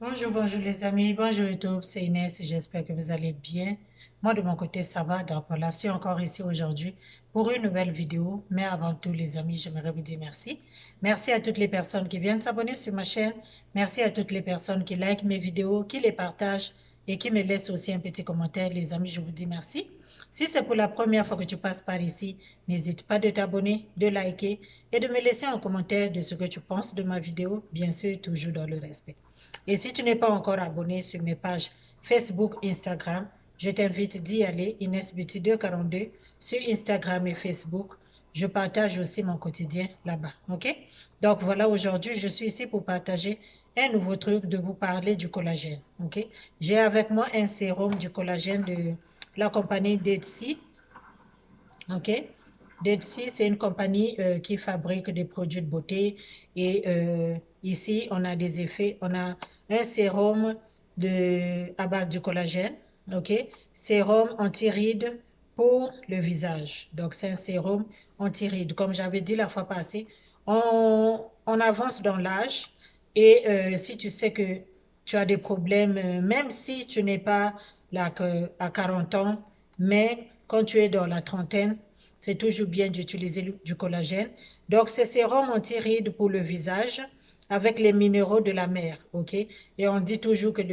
Bonjour les amis, bonjour YouTube, c'est Inès, j'espère que vous allez bien. Moi de mon côté ça va, donc voilà, je suis encore ici aujourd'hui pour une nouvelle vidéo. Mais avant tout les amis, j'aimerais vous dire merci. Merci à toutes les personnes qui viennent s'abonner sur ma chaîne. Merci à toutes les personnes qui likent mes vidéos, qui les partagent et qui me laissent aussi un petit commentaire. Les amis, je vous dis merci. Si c'est pour la première fois que tu passes par ici, n'hésite pas de t'abonner, de liker et de me laisser un commentaire de ce que tu penses de ma vidéo, bien sûr toujours dans le respect. Et si tu n'es pas encore abonné sur mes pages Facebook, Instagram, je t'invite d'y aller, Inès Beauty 242, sur Instagram et Facebook. Je partage aussi mon quotidien là-bas, ok? Donc voilà, aujourd'hui, je suis ici pour partager un nouveau truc, de vous parler du collagène, ok? J'ai avec moi un sérum du collagène de la compagnie Dead-Sea, ok? Dead-Sea, c'est une compagnie qui fabrique des produits de beauté et ici, on a des effets, on a un sérum à base de collagène, ok? Sérum anti-rides pour le visage. Donc, c'est un sérum anti-rides. Comme j'avais dit la fois passée, on avance dans l'âge et si tu sais que tu as des problèmes, même si tu n'es pas là à 40 ans, mais quand tu es dans la trentaine, c'est toujours bien d'utiliser du collagène. Donc, c'est sérum anti-rides pour le visage avec les minéraux de la mer, ok? Et on dit toujours que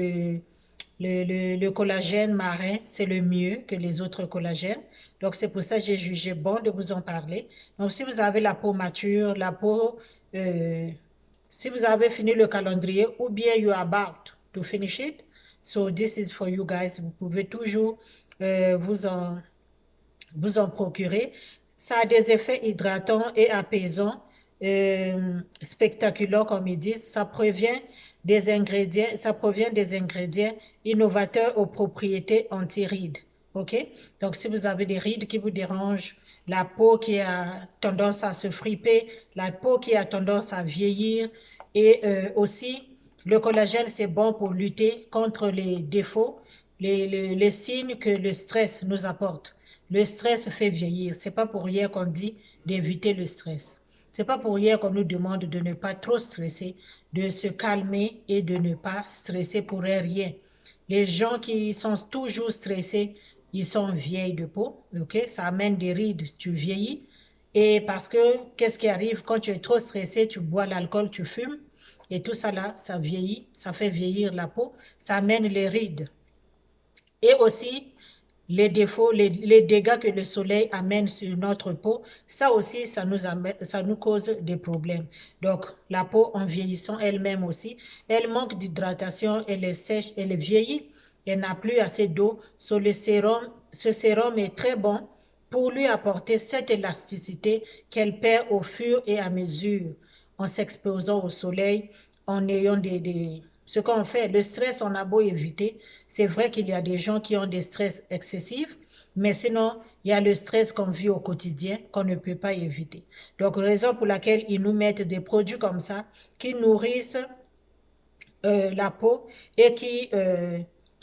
le collagène marin, c'est le mieux que les autres collagènes. Donc, c'est pour ça que j'ai jugé bon de vous en parler. Donc, si vous avez la peau mature, euh, si vous avez fini le calendrier ou bien you are about to finish it, so this is for you guys. Vous pouvez toujours euh, vous en vous en procurer. Ça a des effets hydratants et apaisants, spectaculaires comme ils disent. Ça provient des ingrédients innovateurs aux propriétés anti-rides. OK? Donc, si vous avez des rides qui vous dérangent, la peau qui a tendance à se friper, la peau qui a tendance à vieillir et aussi le collagène, c'est bon pour lutter contre les défauts, les signes que le stress nous apporte. Le stress fait vieillir. C'est pas pour rien qu'on dit d'éviter le stress. C'est pas pour rien qu'on nous demande de ne pas trop stresser, de se calmer et de ne pas stresser pour rien. Les gens qui sont toujours stressés, ils sont vieilles de peau, ok? Ça amène des rides, tu vieillis. Et parce que, qu'est-ce qui arrive quand tu es trop stressé, tu bois l'alcool, tu fumes, et tout ça là, ça vieillit, ça fait vieillir la peau, ça amène les rides. Et aussi, les défauts, les dégâts que le soleil amène sur notre peau, ça aussi, ça nous cause des problèmes. Donc, la peau, en vieillissant elle-même aussi, elle manque d'hydratation, elle est sèche, elle est vieillie, elle n'a plus assez d'eau. So, ce sérum est très bon pour lui apporter cette élasticité qu'elle perd au fur et à mesure en s'exposant au soleil, en ayant ce qu'on fait, le stress, on a beau éviter. C'est vrai qu'il y a des gens qui ont des stress excessifs, mais sinon, il y a le stress qu'on vit au quotidien qu'on ne peut pas éviter. Donc, raison pour laquelle ils nous mettent des produits comme ça qui nourrissent la peau et qui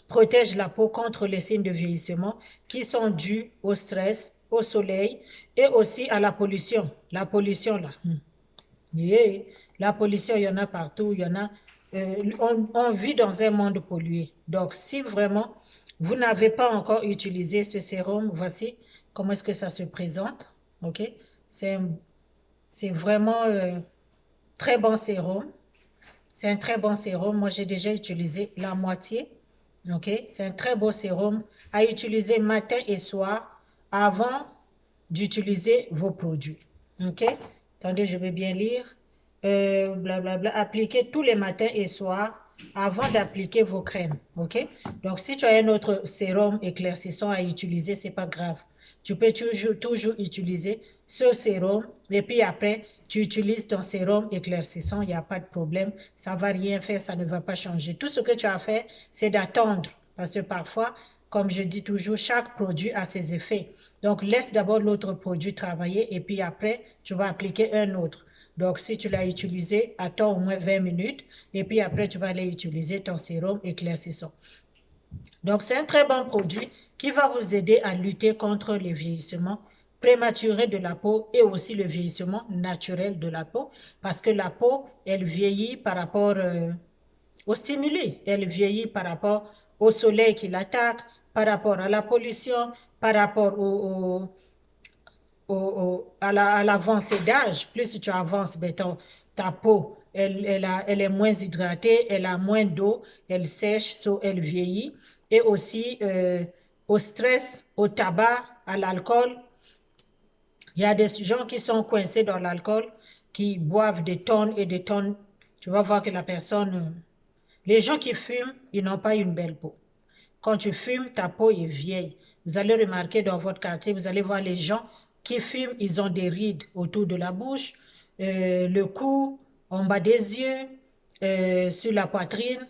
protègent la peau contre les signes de vieillissement qui sont dus au stress, au soleil et aussi à la pollution. La pollution, là. Yeah. La pollution, il y en a partout, il y en a. On vit dans un monde pollué. Donc, si vraiment vous n'avez pas encore utilisé ce sérum, voici comment est-ce que ça se présente. OK? C'est un- c'est vraiment très bon sérum. C'est un très bon sérum. Moi, j'ai déjà utilisé la moitié. OK? C'est un très beau sérum à utiliser matin et soir avant d'utiliser vos produits. OK? Attendez, je vais bien lire. Blablabla. Appliquez tous les matins et soirs avant d'appliquer vos crèmes. OK? Donc, si tu as un autre sérum éclaircissant à utiliser, c'est pas grave. Tu peux toujours utiliser ce sérum et puis après, tu utilises ton sérum éclaircissant, il n'y a pas de problème. Ça ne va rien faire, ça ne va pas changer. Tout ce que tu as à faire, c'est d'attendre. Parce que parfois, comme je dis toujours, chaque produit a ses effets. Donc, laisse d'abord l'autre produit travailler et puis après, tu vas appliquer un autre. Donc, si tu l'as utilisé, attends au moins 20 minutes et puis après, tu vas aller utiliser ton sérum éclaircissant. Donc, c'est un très bon produit qui va vous aider à lutter contre le vieillissement prématuré de la peau et aussi le vieillissement naturel de la peau parce que la peau, elle vieillit par rapport aux stimuli. Elle vieillit par rapport au soleil qui l'attaque, par rapport à la pollution, par rapport à l'avancée d'âge. Plus tu avances, ben, ta peau, elle est moins hydratée, elle a moins d'eau, elle sèche, elle vieillit. Et aussi au stress, au tabac, à l'alcool. Il y a des gens qui sont coincés dans l'alcool, qui boivent des tonnes et des tonnes. Tu vas voir que la personne... les gens qui fument, ils n'ont pas une belle peau. Quand tu fumes, ta peau est vieille. Vous allez remarquer dans votre quartier, vous allez voir les gens qui fument, ils ont des rides autour de la bouche, le cou, en bas des yeux, sur la poitrine.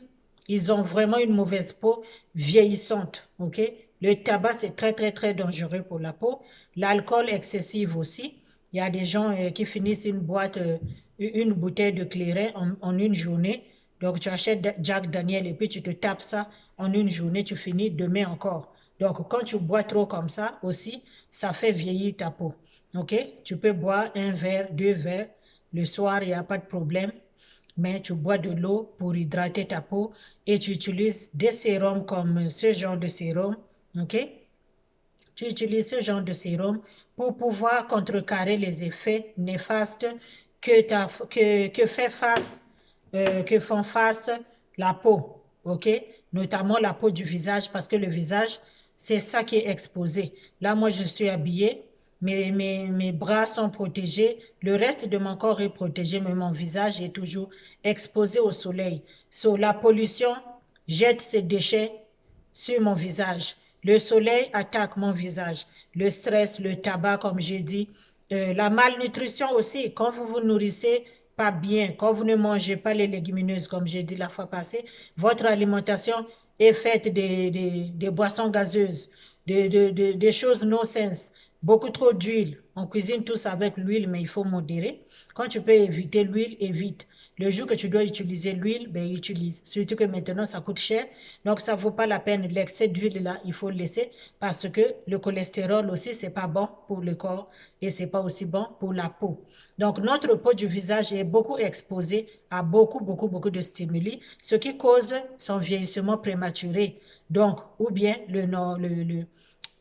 Ils ont vraiment une mauvaise peau vieillissante. Ok? Le tabac, c'est très, très, très dangereux pour la peau. L'alcool excessif aussi. Il y a des gens qui finissent une bouteille de clairin en une journée. Donc, tu achètes Jack Daniel et puis tu te tapes ça en une journée, tu finis demain encore. Donc, quand tu bois trop comme ça aussi, ça fait vieillir ta peau. OK? Tu peux boire un verre, deux verres. Le soir, il n'y a pas de problème. Mais tu bois de l'eau pour hydrater ta peau et tu utilises des sérums comme ce genre de sérum. OK? Tu utilises ce genre de sérum pour pouvoir contrecarrer les effets néfastes que font face la peau, ok? Notamment la peau du visage, parce que le visage, c'est ça qui est exposé. Là, moi, je suis habillée, mes bras sont protégés, le reste de mon corps est protégé, mais mon visage est toujours exposé au soleil. La pollution jette ses déchets sur mon visage. Le soleil attaque mon visage. Le stress, le tabac, comme j'ai dit. La malnutrition aussi. Quand vous vous nourrissez pas bien, quand vous ne mangez pas les légumineuses, comme j'ai dit la fois passée, votre alimentation est faite des boissons gazeuses, des choses no-sense. Beaucoup trop d'huile. On cuisine tous avec l'huile, mais il faut modérer. Quand tu peux éviter l'huile, évite. Le jour que tu dois utiliser l'huile, ben utilise. Surtout que maintenant, ça coûte cher. Donc, ça ne vaut pas la peine. L'excès d'huile, là, il faut le laisser parce que le cholestérol aussi, c'est pas bon pour le corps et c'est pas aussi bon pour la peau. Donc, notre peau du visage est beaucoup exposée à beaucoup de stimuli, ce qui cause son vieillissement prématuré. Donc, ou bien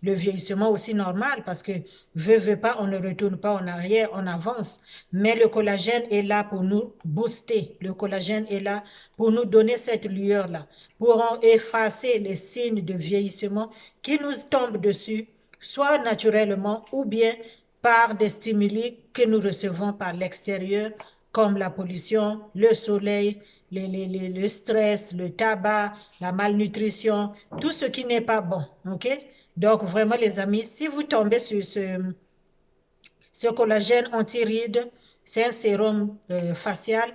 le vieillissement aussi normal parce que veut pas, on ne retourne pas en arrière, on avance. Mais le collagène est là pour nous booster. Le collagène est là pour nous donner cette lueur-là, pour effacer les signes de vieillissement qui nous tombent dessus, soit naturellement ou bien par des stimuli que nous recevons par l'extérieur, comme la pollution, le soleil, le stress, le tabac, la malnutrition, tout ce qui n'est pas bon. OK? Donc, vraiment, les amis, si vous tombez sur ce collagène anti-rides, c'est un sérum facial,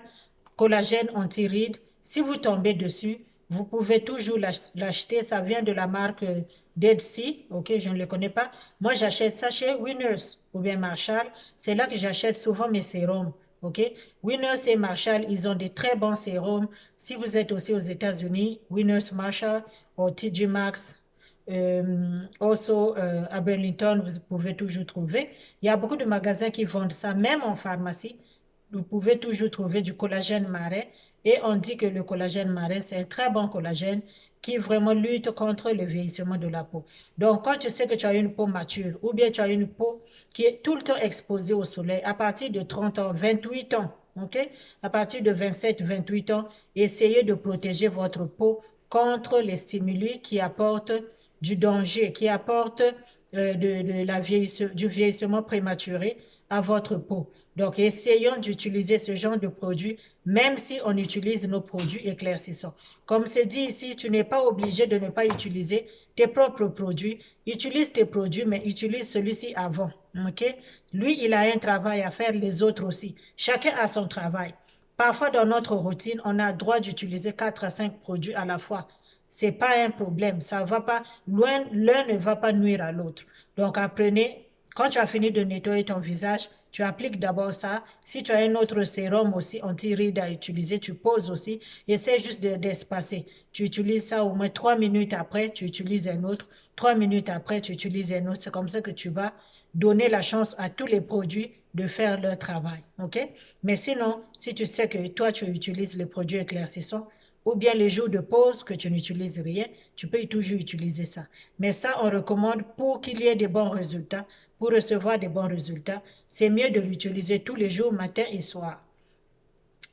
collagène anti-rides. Si vous tombez dessus, vous pouvez toujours l'acheter. Ça vient de la marque Dead Sea. Ok, je ne le connais pas. Moi, j'achète ça chez Winners ou bien Marshall. C'est là que j'achète souvent mes sérums. Ok, Winners et Marshall, ils ont des très bons sérums. Si vous êtes aussi aux États-Unis, Winners, Marshall ou TG Maxx, à Burlington, vous pouvez toujours trouver. Il y a beaucoup de magasins qui vendent ça, même en pharmacie. Vous pouvez toujours trouver du collagène marin. Et on dit que le collagène marin, c'est un très bon collagène qui vraiment lutte contre le vieillissement de la peau. Donc, quand tu sais que tu as une peau mature ou bien tu as une peau qui est tout le temps exposée au soleil, à partir de 30 ans, 28 ans, ok? À partir de 27, 28 ans, essayez de protéger votre peau contre les stimuli qui apportent du danger, qui apporte du vieillissement prématuré à votre peau. Donc, essayons d'utiliser ce genre de produits, même si on utilise nos produits éclaircissants. Comme c'est dit ici, tu n'es pas obligé de ne pas utiliser tes propres produits. Utilise tes produits, mais utilise celui-ci avant. OK? Lui, il a un travail à faire, les autres aussi. Chacun a son travail. Parfois, dans notre routine, on a le droit d'utiliser 4 à 5 produits à la fois. C'est pas un problème. Ça va pas, l'un ne va pas nuire à l'autre. Donc, apprenez, quand tu as fini de nettoyer ton visage, tu appliques d'abord ça. Si tu as un autre sérum aussi anti-rides à utiliser, tu poses aussi. Essaie juste d'espacer. Tu utilises ça au moins 3 minutes après, tu utilises un autre. 3 minutes après, tu utilises un autre. C'est comme ça que tu vas donner la chance à tous les produits de faire leur travail. OK? Mais sinon, si tu sais que toi, tu utilises les produits éclaircissants, ou bien les jours de pause que tu n'utilises rien, tu peux toujours utiliser ça. Mais ça, on recommande pour qu'il y ait de bons résultats, pour recevoir de bons résultats, c'est mieux de l'utiliser tous les jours, matin et soir.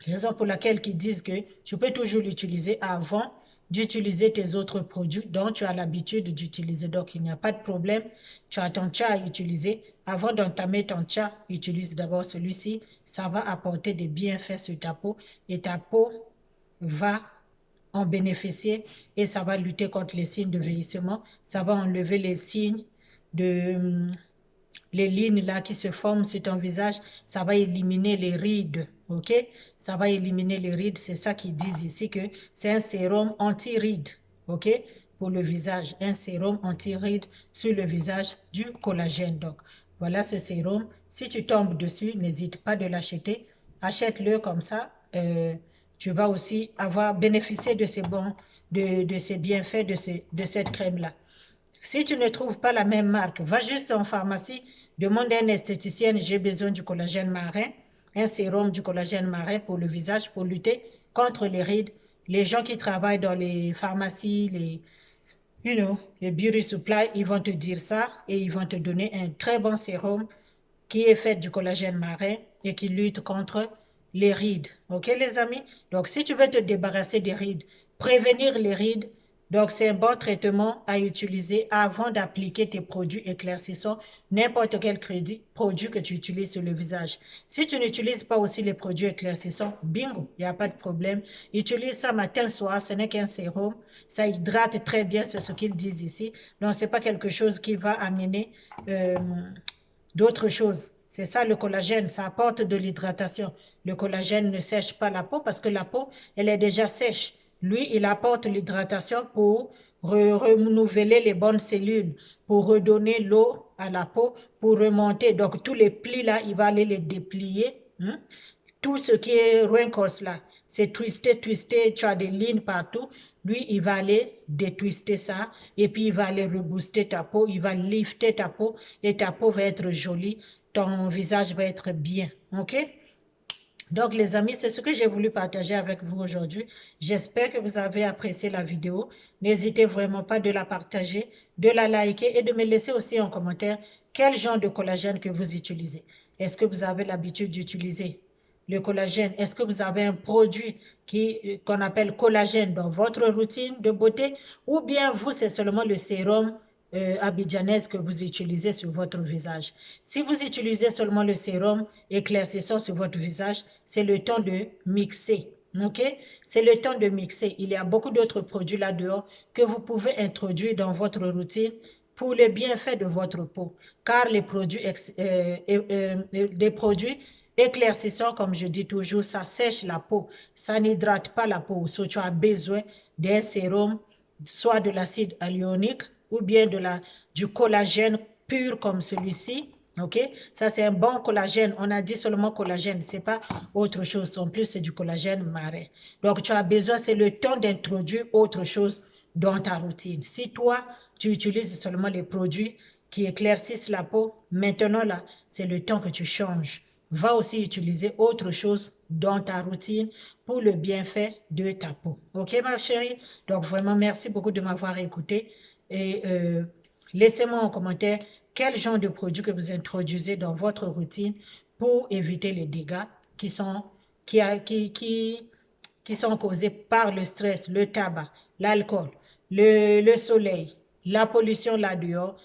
Raison pour laquelle ils disent que tu peux toujours l'utiliser avant d'utiliser tes autres produits dont tu as l'habitude d'utiliser. Donc, il n'y a pas de problème. Tu as ton chat à utiliser. Avant d'entamer ton chat, utilise d'abord celui-ci. Ça va apporter des bienfaits sur ta peau et ta peau va en bénéficier et ça va lutter contre les signes de vieillissement. Ça va enlever les signes de les lignes là qui se forment sur ton visage, ça va éliminer les rides, ok? Ça va éliminer les rides, c'est ça qu'ils disent ici que c'est un sérum anti-rides, ok? Pour le visage, un sérum anti-rides sur le visage du collagène. Donc, voilà ce sérum. Si tu tombes dessus, n'hésite pas de l'acheter. Achète-le comme ça. Tu vas aussi avoir bénéficié de ces bons, de ces bienfaits de cette crème-là. Si tu ne trouves pas la même marque, va juste en pharmacie, demande à une esthéticienne, j'ai besoin du collagène marin, un sérum du collagène marin pour le visage, pour lutter contre les rides. Les gens qui travaillent dans les pharmacies, les beauty supply, ils vont te dire ça et ils vont te donner un très bon sérum qui est fait du collagène marin et qui lutte contre les rides. Ok les amis? Donc si tu veux te débarrasser des rides, prévenir les rides, donc c'est un bon traitement à utiliser avant d'appliquer tes produits éclaircissants, n'importe quel produit que tu utilises sur le visage. Si tu n'utilises pas aussi les produits éclaircissants, bingo, il n'y a pas de problème. Utilise ça matin, soir, ce n'est qu'un sérum. Ça hydrate très bien, c'est ce qu'ils disent ici. Donc ce n'est pas quelque chose qui va amener d'autres choses. C'est ça le collagène, ça apporte de l'hydratation. Le collagène ne sèche pas la peau parce que la peau, elle est déjà sèche. Lui, il apporte l'hydratation pour renouveler les bonnes cellules, pour redonner l'eau à la peau, pour remonter. Donc, tous les plis là, il va aller les déplier. Tout ce qui est wrinkles là, c'est twisté, tu as des lignes partout. Lui, il va aller détwister ça et puis il va aller rebooster ta peau, il va lifter ta peau et ta peau va être jolie, ton visage va être bien, ok? Donc les amis, c'est ce que j'ai voulu partager avec vous aujourd'hui. J'espère que vous avez apprécié la vidéo. N'hésitez vraiment pas de la partager, de la liker et de me laisser aussi en commentaire quel genre de collagène que vous utilisez. Est-ce que vous avez l'habitude d'utiliser le collagène? Est-ce que vous avez un produit qu'on appelle collagène dans votre routine de beauté? Ou bien vous, c'est seulement le sérum abidjanaise que vous utilisez sur votre visage. Si vous utilisez seulement le sérum éclaircissant sur votre visage, c'est le temps de mixer. Ok? C'est le temps de mixer. Il y a beaucoup d'autres produits là-dehors que vous pouvez introduire dans votre routine pour le bienfait de votre peau. Car les produits éclaircissants, comme je dis toujours, ça sèche la peau. Ça n'hydrate pas la peau. So, tu as besoin d'un sérum, soit de l'acide hyaluronique, ou bien du collagène pur comme celui-ci, ok? Ça, c'est un bon collagène. On a dit seulement collagène, c'est pas autre chose. En plus, c'est du collagène marin. Donc, tu as besoin, c'est le temps d'introduire autre chose dans ta routine. Si toi, tu utilises seulement les produits qui éclaircissent la peau, maintenant, là, c'est le temps que tu changes. Va aussi utiliser autre chose dans ta routine pour le bienfait de ta peau. Ok, ma chérie? Donc, vraiment, merci beaucoup de m'avoir écouté. Et laissez-moi en commentaire quel genre de produit que vous introduisez dans votre routine pour éviter les dégâts qui sont, qui sont causés par le stress, le tabac, l'alcool, le soleil, la pollution là-dehors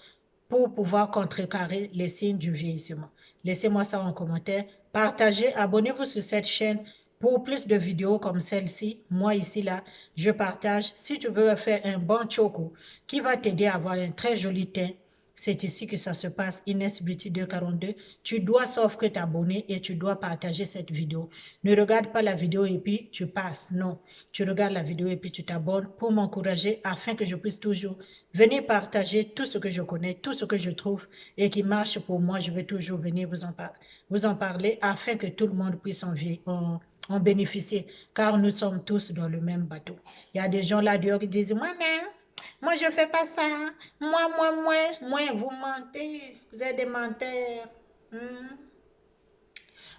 pour pouvoir contrecarrer les signes du vieillissement. Laissez-moi ça en commentaire. Partagez, abonnez-vous sur cette chaîne pour plus de vidéos comme celle-ci. Moi ici, là, je partage. Si tu veux faire un bon choco qui va t'aider à avoir un très joli teint, c'est ici que ça se passe, Inès Beauty 242. Tu dois sauf que t'abonner et tu dois partager cette vidéo. Ne regarde pas la vidéo et puis tu passes. Non, tu regardes la vidéo et puis tu t'abonnes pour m'encourager afin que je puisse toujours venir partager tout ce que je connais, tout ce que je trouve et qui marche pour moi. Je vais toujours venir vous en parler afin que tout le monde puisse en bénéficier car nous sommes tous dans le même bateau. Il y a des gens là-dehors qui disent « Moi, non. Moi, je ne fais pas ça. Moi, vous mentez. Vous êtes des menteurs.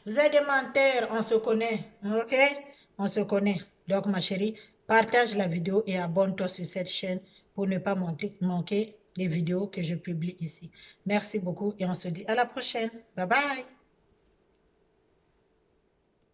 Vous êtes des menteurs. On se connaît. OK? On se connaît. Donc, ma chérie, Partage la vidéo et abonne-toi sur cette chaîne pour ne pas manquer les vidéos que je publie ici. Merci beaucoup et on se dit à la prochaine. Bye bye.